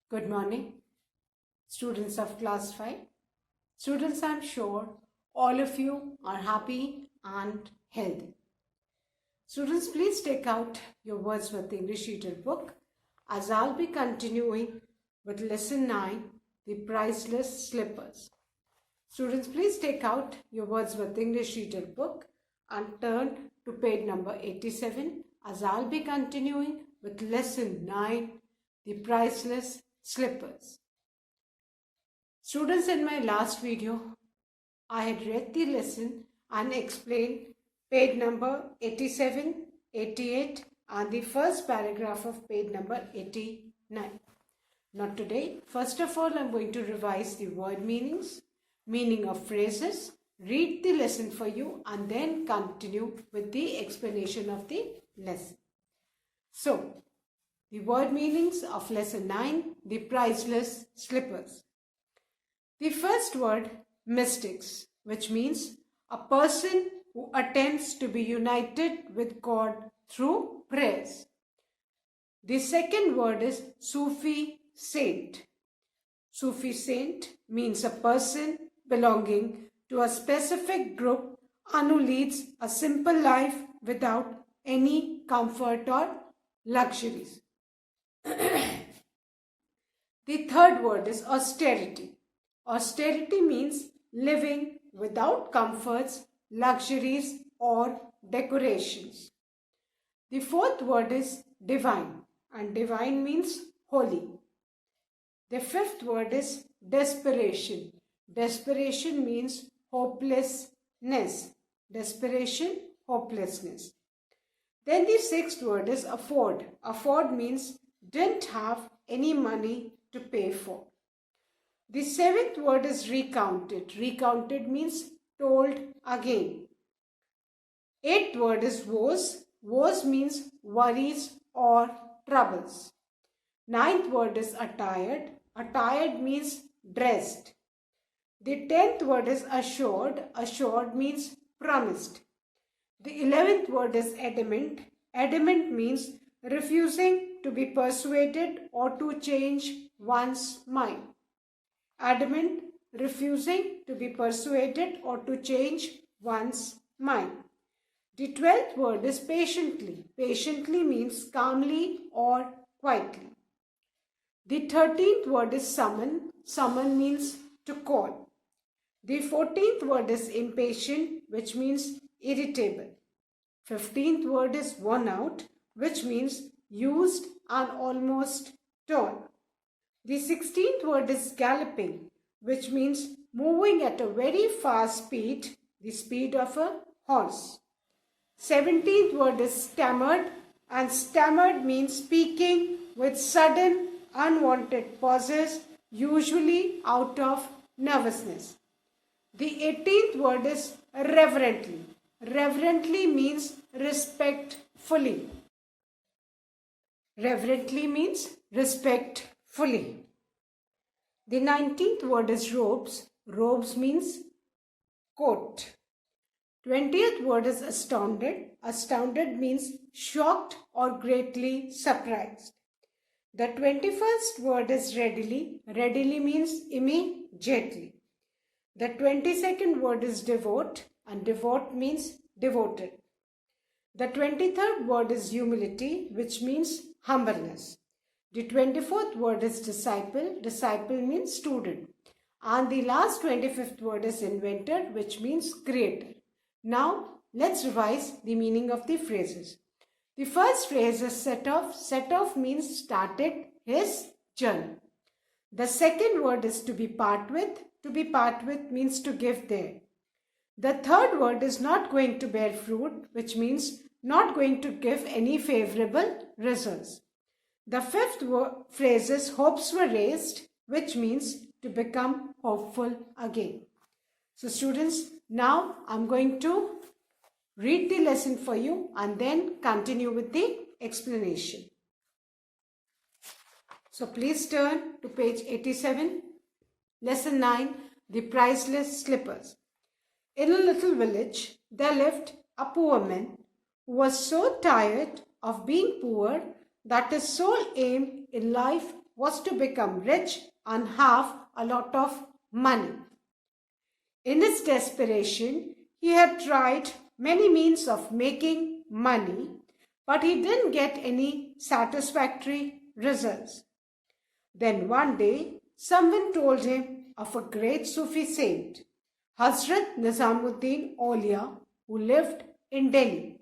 Good morning, students of class 5. Students, I'm sure all of you are happy and healthy. Students, please take out your Wordsworth English Reader book as I'll be continuing with lesson 9, The Priceless Slippers. Students, please take out your Wordsworth English Reader book and turn to page number 87 as I'll be continuing with lesson 9, The Priceless Slippers. Students, in my last video, I had read the lesson and explained page number 87, 88 and the first paragraph of page number 89. Now today, first of all, I'm going to revise the word meanings, meaning of phrases, read the lesson for you and then continue with the explanation of the lesson. So, the word meanings of lesson 9, the priceless slippers. The first word, mystics, which means a person who attempts to be united with God through prayers. The second word is Sufi saint. Sufi saint means a person belonging to a specific group and who leads a simple life without any comfort or luxuries. The third word is austerity. Austerity means living without comforts, luxuries or decorations. The fourth word is divine, and divine means holy. The fifth word is desperation. Desperation means hopelessness. Desperation, hopelessness. Then the sixth word is afford. Afford means didn't have any money to pay for. The seventh word is recounted. Recounted means told again. Eighth word is woes. Woes means worries or troubles. Ninth word is attired. Attired means dressed. The 10th word is assured. Assured means promised. The 11th word is adamant. Adamant means refusing to be persuaded or to change one's mind. Adamant, refusing to be persuaded or to change one's mind. The 12th word is patiently. Patiently means calmly or quietly. The 13th word is summon. Summon means to call. The 14th word is impatient, which means irritable. 15th word is worn out, which means used and almost torn. The 16th word is galloping, which means moving at a very fast speed, the speed of a horse. 17th word is stammered, and stammered means speaking with sudden unwanted pauses, usually out of nervousness. The 18th word is reverently. Reverently means respectfully. Reverently means respectfully. The 19th word is robes. Robes means coat. 20th word is astounded. Astounded means shocked or greatly surprised. The 21st word is readily. Readily means immediately. The 22nd word is devote, and devote means devoted. The 23rd word is humility, which means humbleness. The 24th word is disciple. Disciple means student. And the last 25th word is inventor, which means creator. Now, let's revise the meaning of the phrases. The first phrase is set off. Set off means started his journey. The second word is to be part with. To be part with means to give there. The third word is not going to bear fruit, which means not going to give any favorable results. The fifth phrase is hopes were raised, which means to become hopeful again. So students, now I'm going to read the lesson for you and then continue with the explanation. So please turn to page 87, lesson 9, The Priceless Slippers. In a little village, there lived a poor man who was so tired of being poor that his sole aim in life was to become rich and have a lot of money. In his desperation, he had tried many means of making money, but he didn't get any satisfactory results. Then one day, someone told him of a great Sufi saint, Hazrat Nizamuddin Aulia, who lived in Delhi.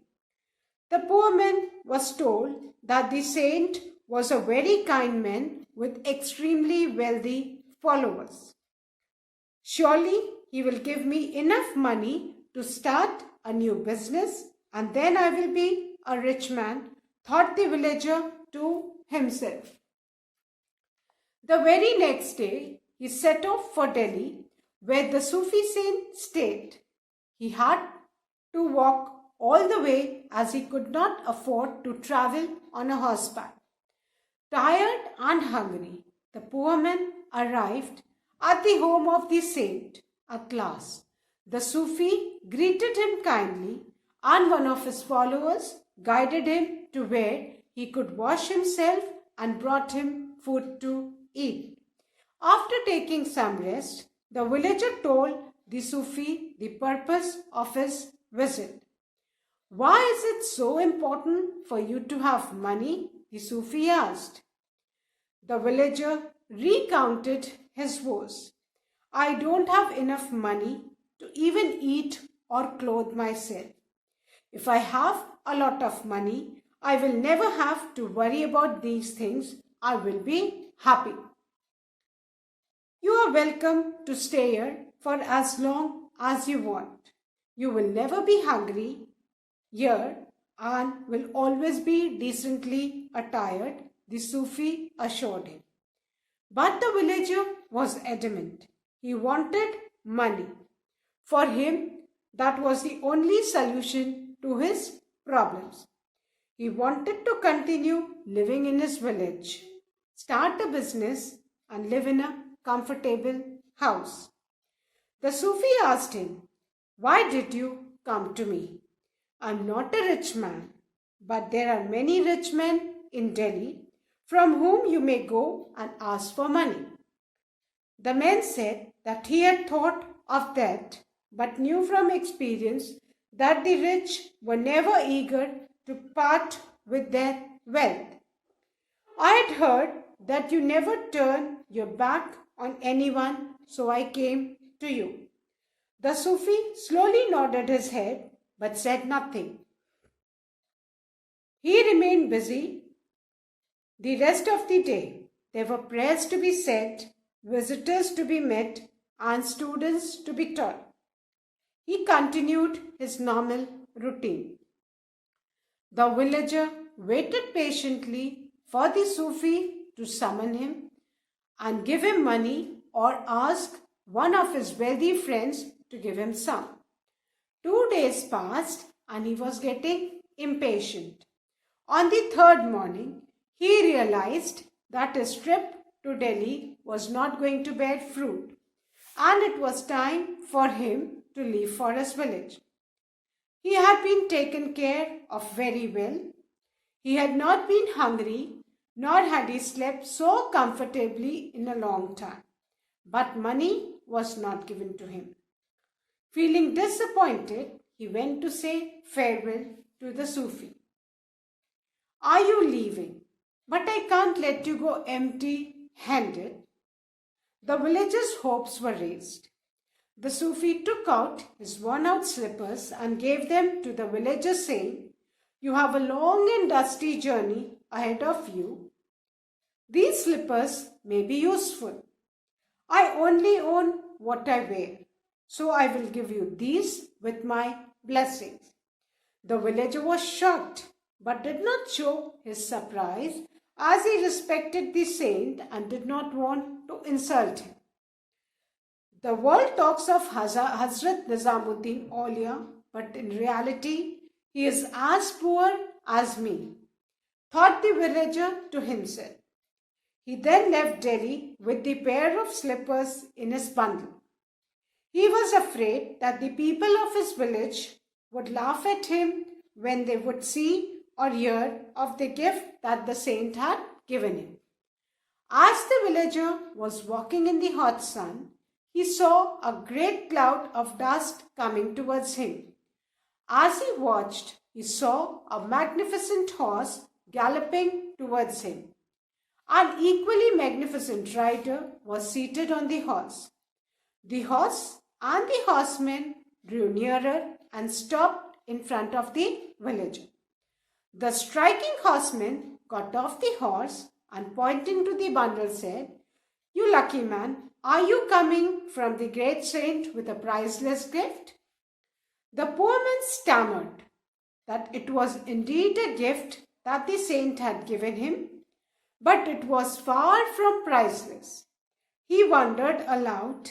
The poor man was told that the saint was a very kind man with extremely wealthy followers. Surely he will give me enough money to start a new business and then I will be a rich man, thought the villager to himself. The very next day, he set off for Delhi, where the Sufi saint stayed. He had to walk all the way as he could not afford to travel on a horseback. Tired and hungry, the poor man arrived at the home of the saint. At last, the Sufi greeted him kindly, and one of his followers guided him to where he could wash himself and brought him food to eat. After taking some rest, the villager told the Sufi the purpose of his visit. Why is it so important for you to have money? The Sufi asked. The villager recounted his woes. I don't have enough money to even eat or clothe myself. If I have a lot of money, I will never have to worry about these things. I will be happy. You are welcome to stay here for as long as you want. You will never be hungry here and will always be decently attired, the Sufi assured him. But the villager was adamant. He wanted money. For him, that was the only solution to his problems. He wanted to continue living in his village, start a business, and live in a comfortable house. The Sufi asked him, why did you come to me? I'm not a rich man, but there are many rich men in Delhi from whom you may go and ask for money. The man said that he had thought of that, but knew from experience that the rich were never eager to part with their wealth. I had heard that you never turn your back on anyone, so I came to you. The Sufi slowly nodded his head but said nothing. He remained busy the rest of the day. There were prayers to be said, visitors to be met, and students to be taught. He continued his normal routine. The villager waited patiently for the Sufi to summon him and give him money or ask one of his wealthy friends to give him some. 2 days passed and he was getting impatient. On the third morning, he realized that his trip to Delhi was not going to bear fruit and it was time for him to leave for his village. He had been taken care of very well. He had not been hungry, nor had he slept so comfortably in a long time. But money was not given to him. Feeling disappointed, he went to say farewell to the Sufi. Are you leaving? But I can't let you go empty-handed. The villager's hopes were raised. The Sufi took out his worn-out slippers and gave them to the villager, saying, you have a long and dusty journey ahead of you. These slippers may be useful. I only own what I wear, so I will give you these with my blessings. The villager was shocked, but did not show his surprise, as he respected the saint and did not want to insult him. The world talks of Hazrat Nizamuddin Aulia, but in reality, he is as poor as me, thought the villager to himself. He then left Delhi with the pair of slippers in his bundle. He was afraid that the people of his village would laugh at him when they would see or hear of the gift that the saint had given him. As the villager was walking in the hot sun, he saw a great cloud of dust coming towards him. As he watched, he saw a magnificent horse galloping towards him. An equally magnificent rider was seated on the horse. The horse and the horseman drew nearer and stopped in front of the villager. The striking horseman got off the horse and pointing to the bundle said, "You lucky man, are you coming from the great saint with a priceless gift?" The poor man stammered that it was indeed a gift that the saint had given him, but it was far from priceless. He wondered aloud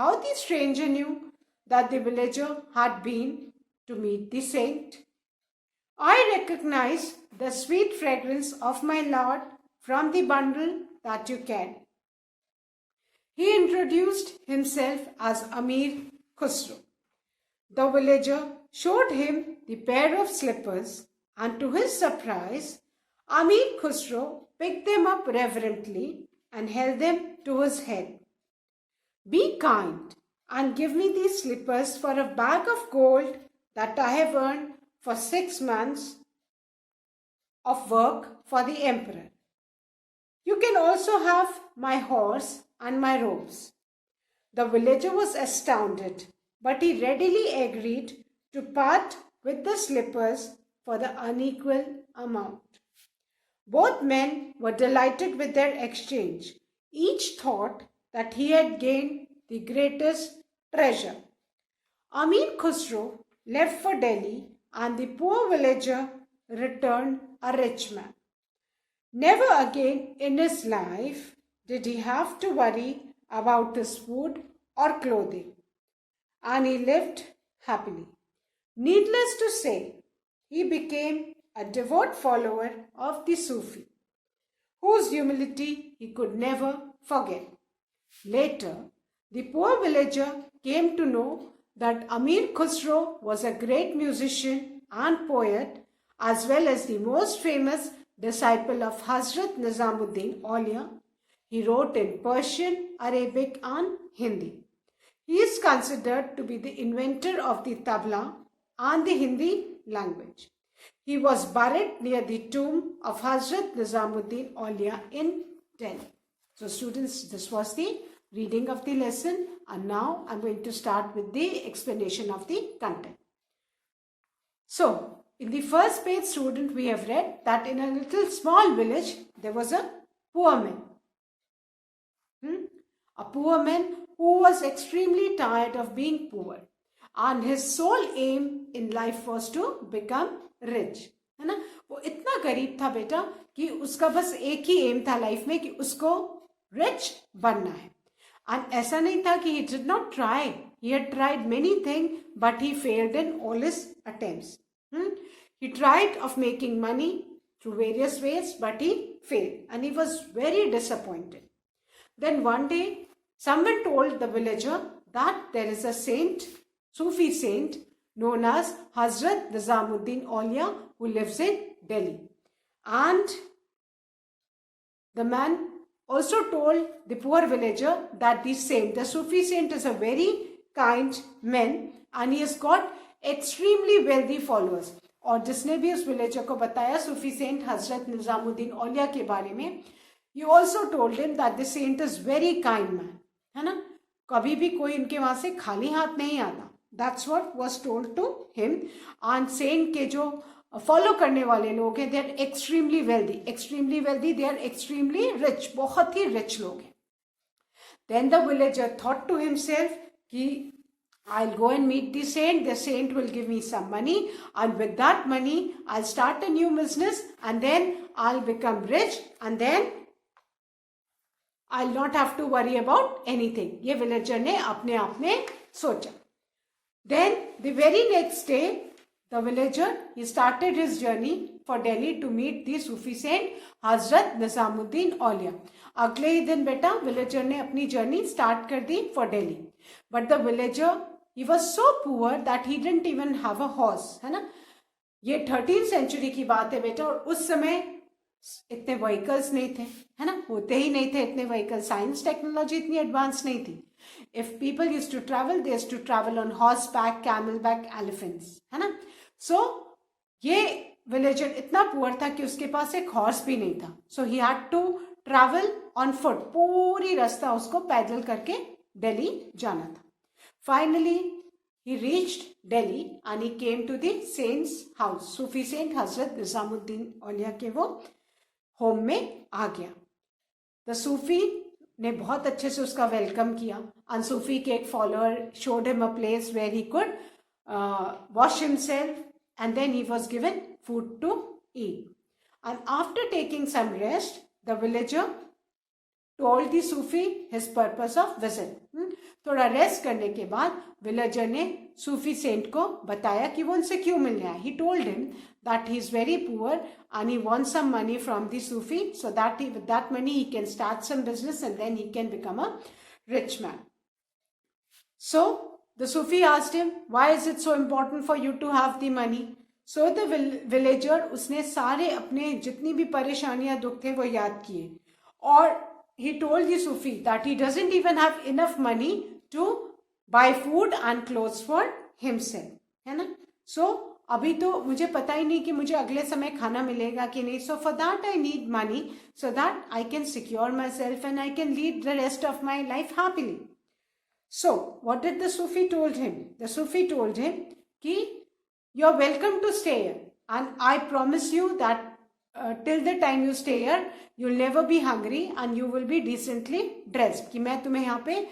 how the stranger knew that the villager had been to meet the saint. "I recognize the sweet fragrance of my Lord from the bundle that you carry." He introduced himself as Amir Khusro. The villager showed him the pair of slippers, and to his surprise, Amir Khusro picked them up reverently and held them to his head. "Be kind and give me these slippers for a bag of gold that I have earned for 6 months of work for the emperor. You can also have my horse and my robes." The villager was astounded, but he readily agreed to part with the slippers for the unequal amount. Both men were delighted with their exchange. Each thought that he had gained the greatest treasure. Amir Khusro left for Delhi, and the poor villager returned a rich man. Never again in his life did he have to worry about his food or clothing, and he lived happily. Needless to say, he became a devout follower of the Sufi, whose humility he could never forget. Later, the poor villager came to know that Amir Khusro was a great musician and poet, as well as the most famous disciple of Hazrat Nizamuddin Aulia. He wrote in Persian, Arabic, and Hindi. He is considered to be the inventor of the tabla and the Hindi language. He was buried near the tomb of Hazrat Nizamuddin Aulia in Delhi. So students, this was the reading of the lesson, and now I'm going to start with the explanation of the content. So, in the first page, student, we have read that in a little small village, there was a poor man. A poor man who was extremely tired of being poor, and his sole aim in life was to become rich. है ना? वो इतना गरीब था बेटा कि उसका बस एक ही एम था लाइफ में कि उसको रिच बनना है. And ऐसा नहीं था कि he did not try. He had tried many things, but he failed in all his attempts. He tried of making money through various ways, but he failed, and he was very disappointed. Then one day, someone told the villager that there is a saint, Sufi saint, known as Hazrat Nizamuddin Aulia, who lives in Delhi. And the man also told the poor villager that the saint, the Sufi saint, is a very kind man, and he has got extremely wealthy followers. और जिसने भी उस villager को बताया सूफी saint Hazrat Nizamuddin औलिया के बारे में, he also told him that the saint is very kind man, है ना? कभी भी कोई इनके वहां से खाली हाथ नहीं आता. That's what was told to him. And saint के जो फॉलो करने वाले लोग हैं, they are extremely wealthy, they are extremely rich, बहुत ही rich लोग हैं. Then the villager thought to himself कि I'll go and meet the saint will give me some money, and with that money I'll start a new business, and then I'll become rich, and then I'll not have to worry about anything. ये villager ने अपने आप में सोचा. Then the very next day, the villager, he started his journey for Delhi to meet the Sufi saint Hazrat Nizamuddin Aulia. अगले ही दिन बेटा villager ने अपनी journey start कर दी for Delhi. But the villager, he was so poor that he didn't even have a horse, है ना? ये 13th century की बात है बेटा, और उस समय इतने व्हीकल्स नहीं थे, है ना, होते ही नहीं थे इतने व्हीकल, साइंस टेक्नोलॉजी इतनी एडवांस नहीं थी. If people use to travel, they use to travel on horse back, camel back, elephants, है ना. सो ये विलेजर इतना पुअर था कि उसके पास एक हॉर्स भी नहीं था. So he had to travel on foot, पूरी रास्ता उसको पैदल करके दिल्ली जाना था. Finally he reached Delhi and he came to the saint's house. Sufi saint Hazrat Nizamuddin औलिया के वो होम में आ गया. द सूफी ने बहुत अच्छे से उसका वेलकम किया. एंड सूफी के एक follower showed him a place where he could wash himself and then he was given food to eat. And after taking some rest the villager told the Sufi his purpose of visit. थोड़ा rest करने के बाद villager ने Sufi saint को बताया कि वो उनसे क्यों मिलने आया. He told him that he is very poor and he wants some money from the Sufi so that with that money he can start some business and then he can become a rich man. So the Sufi asked him why is it so important for you to have the money. So the villager, उसने सारे अपने जितनी भी परेशानियां दुख थे वो याद किए और he told the Sufi that he doesn't even have enough money to buy food and clothes for himself, है ना. So अभी तो मुझे पता ही नहीं कि मुझे अगले समय खाना मिलेगा कि नहीं. So for that I need money so that I can secure myself and I can lead the rest of my life happily. So what did the Sufi told him? The Sufi told him कि you're welcome to stay here and I promise you that till the time you stay here you'll never be hungry and you will be decently dressed. कि मैं तुम्हें यहाँ पे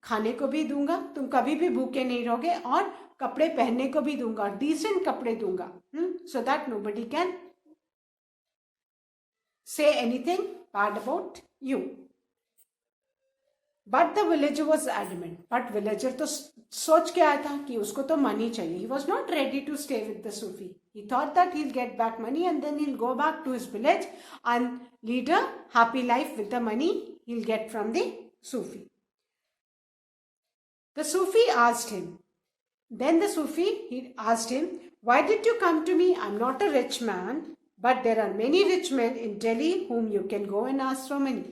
खाने को भी दूंगा, तुम कभी भी भूखे नहीं रहोगे और कपड़े पहनने को भी दूंगा, डिसेंट कपड़े दूंगा, so that nobody can say anything bad about you. But the villager was adamant. But villager तो सोच के आया था कि उसको तो मनी चाहिए. He was not ready to stay with the Sufi. He thought that he'll get back money and then he'll go back to his village and lead a happy life with the money he'll get from the Sufi. The Sufi asked him. Then the Sufi, he asked him, why did you come to me? I'm not a rich man. But there are many rich men in Delhi whom you can go and ask for money.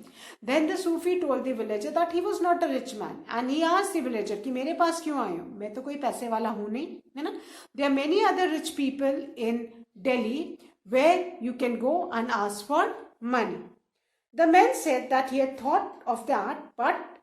Then the Sufi told the villager that he was not a rich man. And he asked the villager कि मेरे पास क्यों आए हो? मैं तो कोई पैसे वाला हूँ नहीं, है ना? There are many other rich people in Delhi where you can go and ask for money. The man said that he had thought of that but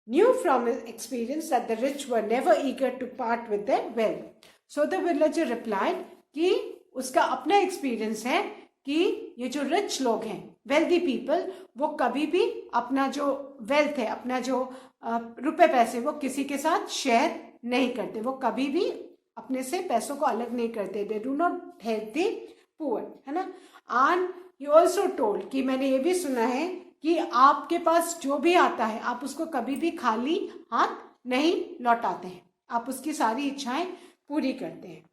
knew from his experience that the rich were never eager to part with their wealth. So the villager replied कि उसका अपना experience है कि ये जो rich लोग हैं, wealthy people, वो कभी भी अपना जो वेल्थ है, अपना जो रुपए पैसे, वो किसी के साथ शेयर नहीं करते. वो कभी भी अपने से पैसों को अलग नहीं करते. They do not help the poor, है ना. एंड ही ऑल्सो टोल्ड कि मैंने ये भी सुना है कि आपके पास जो भी आता है आप उसको कभी भी खाली हाथ नहीं लौटाते हैं, आप उसकी सारी इच्छाएं पूरी करते हैं.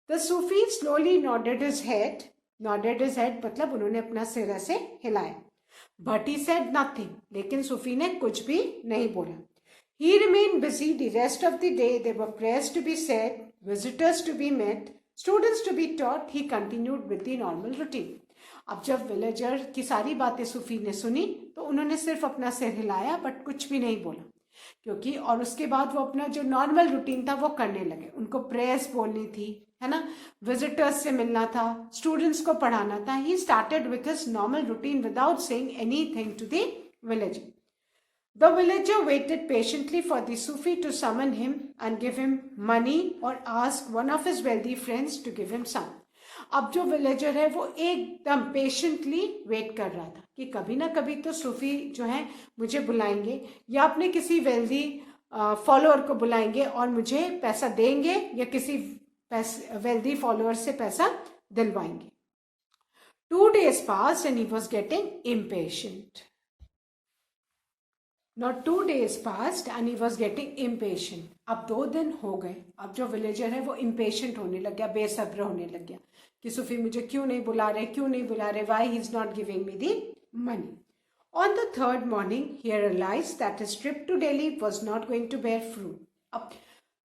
The Sufi slowly nodded his head. Nodded his head मतलब उन्होंने अपना सिर ऐसे हिलाया. But he said nothing. लेकिन सूफी ने कुछ भी नहीं बोला. He remained busy the rest of the day. There were prayers to be said, visitors to be met, students to be taught. He continued with the normal routine. अब जब villager की सारी बातें सूफी ने सुनी तो उन्होंने सिर्फ अपना सिर हिलाया बट कुछ भी नहीं बोला, क्योंकि और उसके बाद वो अपना जो नॉर्मल रूटीन था वो करने लगे. उनको प्रेयर्स बोलनी थी, है ना, विजिटर्स से मिलना था, स्टूडेंट्स को पढ़ाना था. He started with his normal routine without saying anything to the villager. The villager waited patiently for the Sufi to summon him and give him money और ask one of his wealthy friends to give him some. अब जो villager है वो एकदम patiently wait कर रहा था कि कभी ना कभी तो सूफी जो है मुझे बुलाएंगे या अपने किसी वेल्दी फॉलोअर को बुलाएंगे और मुझे पैसा देंगे या किसी wealthy followers से पैसा दिलवाएंगे. 2 days passed and he was getting impatient. Not 2 days passed and he was getting impatient. अब 2 दिन हो गए. अब जो विलेजर है वो impatient होने लग गया, बेसब्र होने लग गया कि सूफी मुझे क्यों नहीं बुला रहे, क्यों नहीं बुला रहे, why he is not giving me the money. On the 3rd morning he realized that his trip to Delhi was not going to bear fruit. अब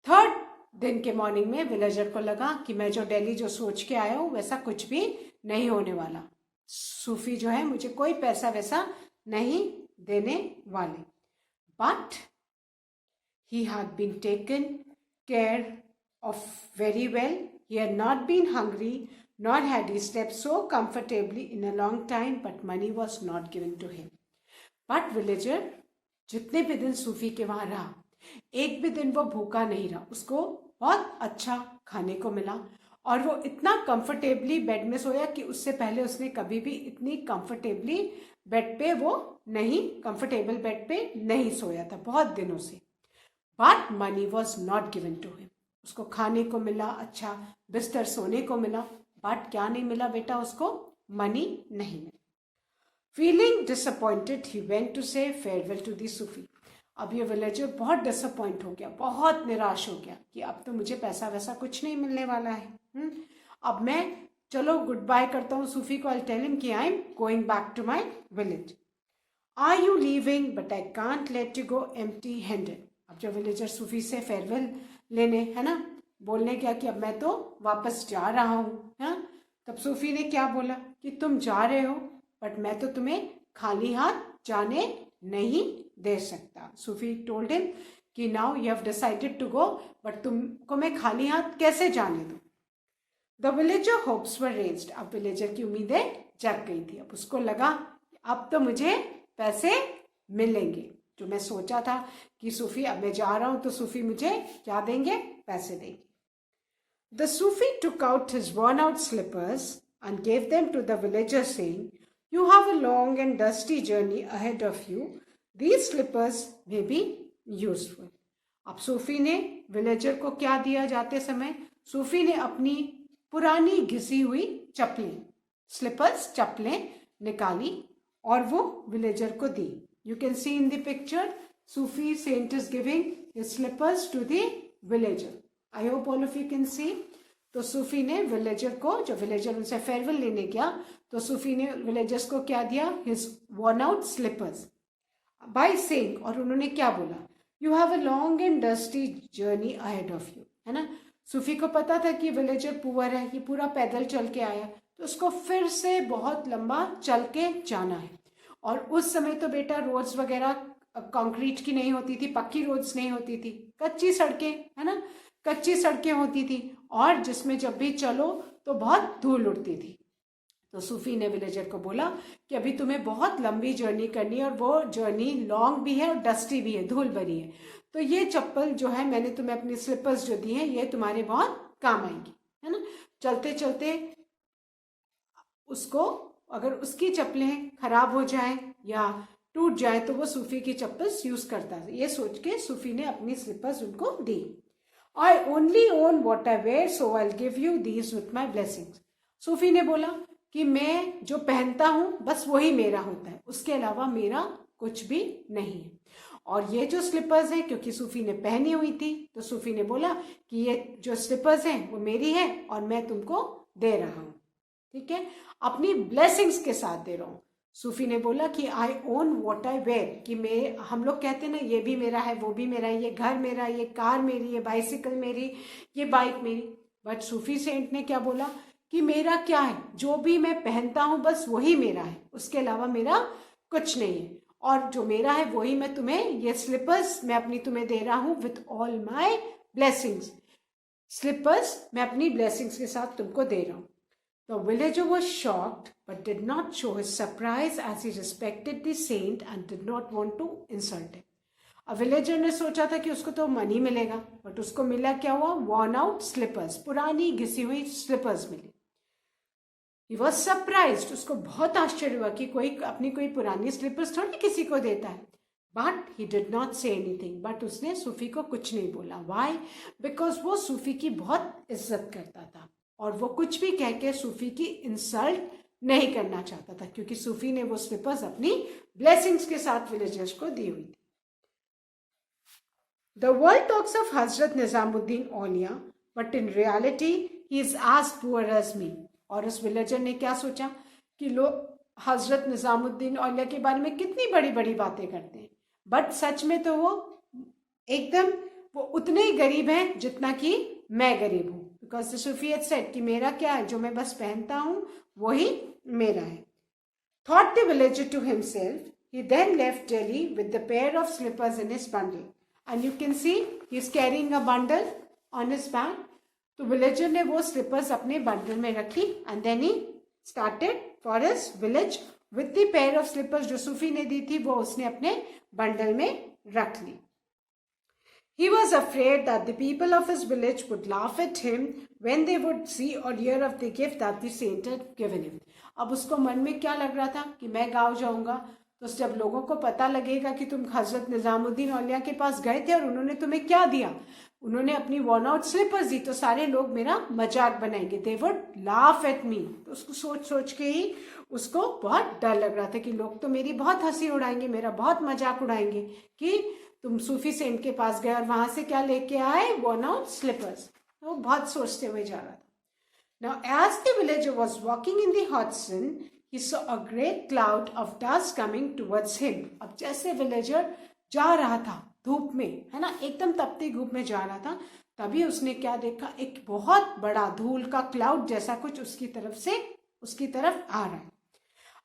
3rd दिन के मॉर्निंग में विलेजर को लगा कि मैं जो दिल्ली जो सोच के आया हूँ वैसा कुछ भी नहीं होने वाला. सूफी जो है मुझे कोई पैसा वैसा नहीं देने वाले. But he had been taken care of very well. He had not been hungry, nor had he slept so comfortably in a long time, but money was not given to him. But villager जितने भी दिन सूफी के वहां रहा, एक भी दिन वो भूखा नहीं रहा. उसको बहुत अच्छा खाने को मिला और वो इतना कंफर्टेबली बेड में सोया कि उससे पहले उसने कभी भी इतनी कंफर्टेबली बेड पे वो नहीं, कंफर्टेबल बेड पे नहीं सोया था बहुत दिनों से. But money was not given to him. उसको खाने को मिला, अच्छा बिस्तर सोने को मिला, बट क्या नहीं मिला बेटा, उसको मनी नहीं मिला. Feeling disappointed he went to say farewell to the Sufi. अब ये विलेजर बहुत डिसअपॉइंट हो गया, बहुत निराश हो गया कि अब तो मुझे पैसा वैसा कुछ नहीं मिलने वाला है. अब मैं चलो गुड बाय करता हूँ सूफी को. आई टेल हिम कि I am going back to my village. Are you leaving? But I can't let you go empty handed. अब जो विलेजर सूफी से फेयरवेल लेने, है ना, बोलने क्या कि अब मैं तो वापस जा रहा हूँ. तब सूफी ने क्या बोला कि तुम जा रहे हो बट मैं तो तुम्हें खाली हाथ जाने नहीं दे सकता. सूफी टोल्ड हिम कि now you have decided to go, but तुमको मैं खाली हाथ कैसे जाने दूं. The villager hopes were raised. अब विलेजर की उम्मीदें जग गई थी. अब उसको लगा अब तो मुझे पैसे मिलेंगे. जो मैं सोचा था कि सूफी अब मैं जा रहा हूं तो सूफी मुझे क्या देंगे, पैसे देंगे. The Sufi took out his worn out slippers and gave them to the villager saying, you have a long and dusty journey ahead of you. These slippers may be useful. अब सूफी ने विलेजर को क्या दिया जाते समय? सूफी ने अपनी पुरानी घिसी हुई चप्पलें, स्लिपर्स, चप्पलें निकाली और वो विलेजर को दी. You can see in the picture, Sufi saint is giving his slippers to the villager. I hope all of you can see. तो सूफी ने विलेजर को, जो विलेजर उनसे फेयरवेल लेने गया, तो सूफी ने विलेजर्स को क्या दिया? His worn out slippers. By saying, और उन्होंने क्या बोला? You have a long and dusty journey ahead of you. है ना? सूफी को पता था कि विलेजर पुअर है, कि पूरा पैदल चल के आया, तो उसको फिर से बहुत लंबा चल के जाना है. और उस समय तो बेटा रोड्स वगैरह कंक्रीट की नहीं होती थी, पक्की रोड्स नहीं होती थी, कच्ची सड़कें, है ना, कच्ची सड़कें होती थी और जिसमें जब भी चलो तो बहुत धूल उड़ती थी. तो सूफी ने विलेजर को बोला कि अभी तुम्हें बहुत लंबी जर्नी करनी है और वो जर्नी लॉन्ग भी है और डस्टी भी है, धूल भरी है. तो ये चप्पल जो है मैंने तुम्हें अपनी स्लिपर्स जो दी हैं ये तुम्हारे बहुत काम आएंगी, है ना. चलते चलते उसको अगर उसकी चप्पलें खराब हो जाए या टूट जाए तो वो सूफी की चप्पल्स यूज करता है. ये सोच के सूफी ने अपनी स्लिपर्स उनको दी. I only own what I wear so I give you these with my blessings. Sufi ने बोला कि मैं जो पहनता हूँ बस वही मेरा होता है, उसके अलावा मेरा कुछ भी नहीं है. और ये जो स्लिपर्स हैं, क्योंकि सूफी ने पहनी हुई थी तो सूफी ने बोला कि ये जो स्लिपर्स हैं वो मेरी है और मैं तुमको दे रहा हूँ. ठीक है, अपनी ब्लेसिंग्स के साथ दे रहा हूँ. सूफी ने बोला कि आई ओन व्हाट आई वेयर, कि मैं, हम लोग कहते हैं ना ये भी मेरा है, वो भी मेरा है, ये घर मेरा, ये कार मेरी, ये बाइसिकल मेरी, ये बाइक मेरी. बट सूफी सेंट ने क्या बोला कि मेरा क्या है, जो भी मैं पहनता हूँ बस वही मेरा है, उसके अलावा मेरा कुछ नहीं है. और जो मेरा है वही मैं तुम्हें, ये स्लिपर्स मैं अपनी तुम्हें दे रहा हूँ with all my blessings. Slippers मैं अपनी ब्लेसिंग्स के साथ तुमको दे रहा हूँ. The villager was shocked but did not show his surprise as he respected the saint and did not want to insult him. अब विलेजर ने सोचा था कि उसको तो मनी मिलेगा, बट उसको मिला क्या हुआ? worn out slippers, पुरानी घिसी हुई स्लिपर्स मिली. He was surprised, उसको बहुत आश्चर्य हुआ कि कोई अपनी कोई पुरानी स्लिपर्स थोड़ी किसी को देता है. But he did not say anything, but उसने सूफी को कुछ नहीं बोला. वाई? बिकॉज वो सूफी की बहुत इज्जत करता था और वो कुछ भी कह के सूफी की इंसल्ट नहीं करना चाहता था, क्योंकि सूफी ने वो स्लिपर्स अपनी ब्लेसिंग्स के साथ विलेजर्स को दी हुई थी. The world talks of Hazrat Nizamuddin Auliya but in reality he is as poor as me. और उस विलेजर ने क्या सोचा कि लोग हजरत निजामुद्दीन औलिया के बारे में कितनी बड़ी बड़ी बातें करते हैं, बट सच में तो वो एकदम वो उतने ही गरीब हैं जितना कि मैं गरीब हूँ. Because the Sufi had said कि मेरा क्या है, जो मैं बस पहनता हूँ वही मेरा है. thought the villager to himself. He then left Delhi with the pair of slippers in his bundle. And you can see he is carrying a bundle on his back. तो villager ने वो slippers अपने bundle में रखी and then he started for his village with the pair of slippers जो सूफी ने दी थी वो उसने अपने bundle में रख ली. He was afraid that the people of his village would laugh at him when they would see or hear of the gift that the saint had given him. अब उसको मन में क्या लग रहा था कि मैं गाँव जाऊंगा तो जब लोगों को पता लगेगा कि तुम हजरत निजामुद्दीन औलिया के पास गए थे और उन्होंने तुम्हें क्या दिया, उन्होंने अपनी वर्न आउट स्लीपर्स दी, तो सारे लोग मेरा मजाक बनाएंगे. They would laugh at me. तो उसको सोच सोच के ही उसको बहुत डर लग रहा था कि लोग तो मेरी बहुत हंसी उड़ाएंगे, मेरा बहुत मजाक उड़ाएंगे कि तुम सूफी सेंट के पास गए और वहां से क्या लेके आए, वर्न आउट स्लीपर्स. तो बहुत सोचते हुए जा रहा था. Now as the villager was walking in the hot sun, he saw a great cloud of dust coming towards him. अब जैसे villager जा रहा था धूप में, है ना, एकदम तपती धूप में जा रहा था, तभी उसने क्या देखा, एक बहुत बड़ा धूल का क्लाउड जैसा कुछ उसकी तरफ आ रहा है.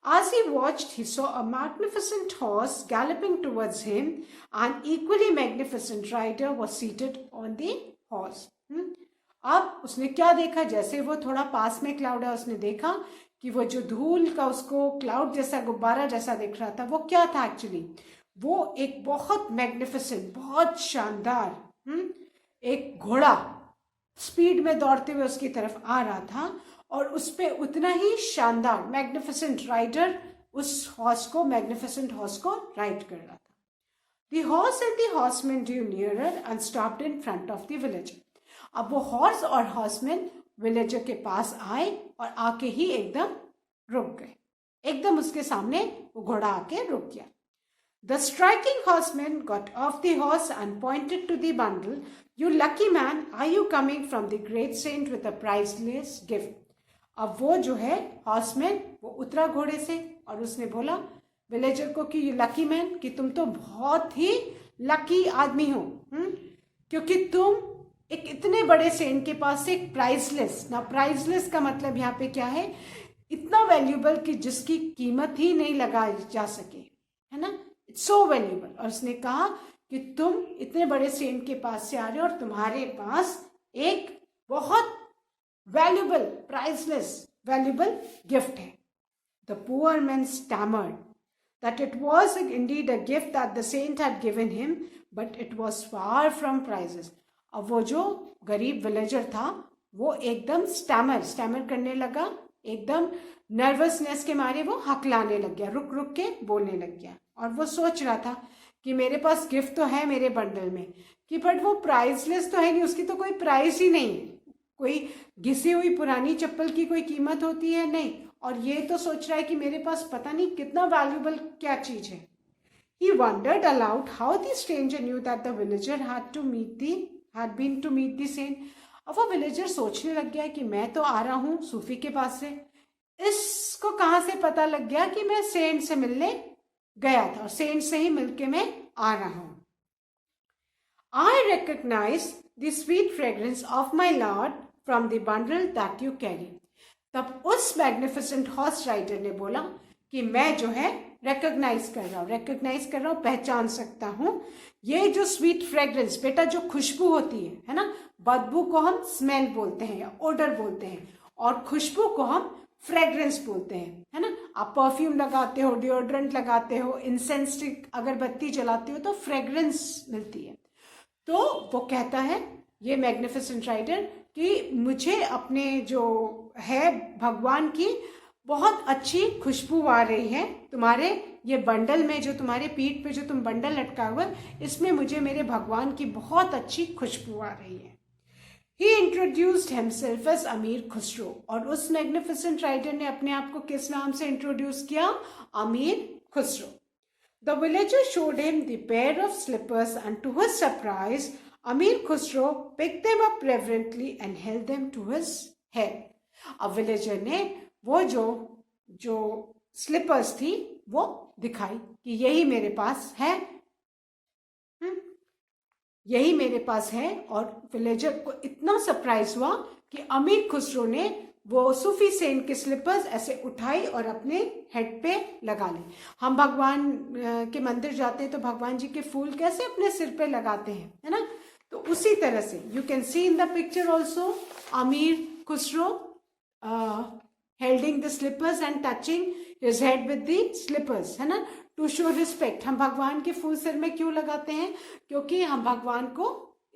As he watched, he saw a magnificent horse galloping towards him. An equally magnificent rider was seated on the horse. अब उसने क्या देखा, जैसे वो थोड़ा पास में क्लाउड है, उसने देखा कि वो जो धूल का उसको क्लाउड जैसा गुब्बारा जैसा दिख रहा था वो क्या था एक्चुअली, वो एक बहुत मैग्निफिसेंट, बहुत शानदार एक घोड़ा स्पीड में दौड़ते हुए उसकी तरफ आ रहा था और उस पे उतना ही शानदार मैग्निफिसेंट राइडर उस मैग्निफिसेंट हॉर्स को राइड कर रहा था. The horse and the horseman drew nearer and stopped in front of the villager. अब वो हॉर्स और हॉर्समैन विलेजर के पास आए और आके ही एकदम रुक गए, एकदम उसके सामने वो घोड़ा आके रुक गया. The striking horseman got off the horse and pointed to the bundle. You lucky man, are you coming from the great saint with a priceless gift? अब वो जो है हॉर्समैन वो उतरा घोड़े से और उसने बोला विलेजर को कि यू लकी मैन, कि तुम तो बहुत ही लकी आदमी हो, क्योंकि तुम एक इतने बड़े सेंट के पास से एक प्राइसलेस, ना प्राइसलेस का मतलब यहाँ पे क्या है, इतना वैल्यूबल कि जिसकी कीमत ही नहीं लगाई जा सके, है ना, इट्स सो वैल्यूबल. और उसने कहा कि तुम इतने बड़े सेंट के पास से आ रहे हो और तुम्हारे पास एक बहुत वैल्यूबल, प्राइसलेस, वैल्यूबल गिफ्ट है. The poor man stammered that it was indeed a gift that the saint had given him, but it was far from prices. अब वो जो गरीब विलेजर था वो एकदम स्टैमर करने लगा, एकदम नर्वसनेस के मारे वो हकलाने लग गया, रुक रुक के बोलने लग गया. और वो सोच रहा था कि मेरे पास गिफ्ट तो है मेरे बंडल में, कि बट वो प्राइसलेस तो है नहीं, उसकी तो कोई प्राइस ही नहीं है. कोई घिसी हुई पुरानी चप्पल की कोई कीमत होती है नहीं, और ये तो सोच रहा है कि मेरे पास पता नहीं कितना वैल्यूबल क्या चीज है. He wondered aloud how the stranger knew that the villager had been to meet the saint. अब वो विलेजर सोचने लग गया कि मैं तो आ रहा हूँ सूफी के पास से, इसको कहाँ से पता लग गया कि मैं सेंट से मिलने गया था और सेंट से ही मिलके मैं आ रहा हूँ. I recognize the sweet fragrance of my lord from the bundle that you carry. तब उस मैग्निफिसेंट हॉर्स राइडर ने बोला कि मैं जो है रिकॉग्नाइज कर रहा हूँ, पहचान सकता हूँ ये जो स्वीट फ्रेग्रेंस, बेटा जो खुशबू होती है ना, बदबू को हम स्मेल बोलते हैं या ओडर बोलते हैं, और खुशबू को हम फ्रेग्रेंस बोलते हैं, है ना. आप परफ्यूम लगाते हो, डिओड्रेंट लगाते हो, इंसेंस स्टिक अगरबत्ती जलाते हो तो फ्रेग्रेंस मिलती है. तो वो कहता है ये मैग्निफिसेंट राइडर कि मुझे अपने जो है भगवान की बहुत अच्छी खुशबू आ रही है, तुम्हारे ये बंडल में, जो तुम्हारे पीठ पे जो तुम बंडल लटका हुआ है, इसमें मुझे मेरे भगवान की बहुत अच्छी खुशबू आ रही है. He introduced himself as अमीर खुसरो, और उस मैग्निफिसेंट राइडर ने अपने आप को किस नाम से इंट्रोड्यूस किया, अमीर Khusro. The villager showed him the pair of slippers and to his surprise, Amir Khusro picked them up reverently and held them to his head. अब विलेजर ने वो जो स्लिपर्स थी वो दिखाई कि यही मेरे पास है, यही मेरे पास है. और विलेजर को इतना सरप्राइज हुआ कि अमीर खुसरो ने वो सूफी सेंट के स्लीपर्स ऐसे उठाई और अपने हेड पे लगा ली। हम भगवान के मंदिर जाते हैं तो भगवान जी के फूल कैसे अपने सिर पे लगाते हैं, है ना। तो उसी तरह से you can see in the picture also अमीर Khusro holding the slippers and touching his head with the slippers, है ना, टू शो रिस्पेक्ट। हम भगवान के फूल सिर में क्यों लगाते हैं? क्योंकि हम भगवान को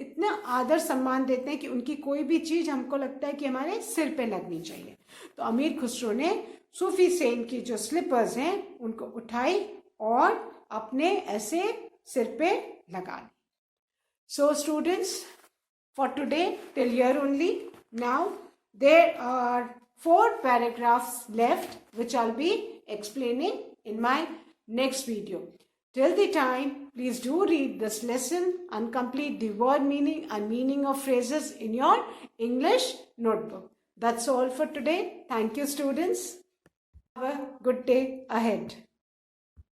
इतना आदर सम्मान देते हैं कि उनकी कोई भी चीज हमको लगता है कि हमारे सिर पे लगनी चाहिए। तो अमीर खुसरो ने सूफी सेन की जो स्लीपर्स हैं उनको उठाई और अपने ऐसे सिर पे लगा ली। So students, for today till here only. Now there are 4 paragraphs left which I'll be explaining in my next video. Till the time, please do read this lesson and complete the word meaning and meaning of phrases in your English notebook. That's all for today. Thank you, students. Have a good day ahead.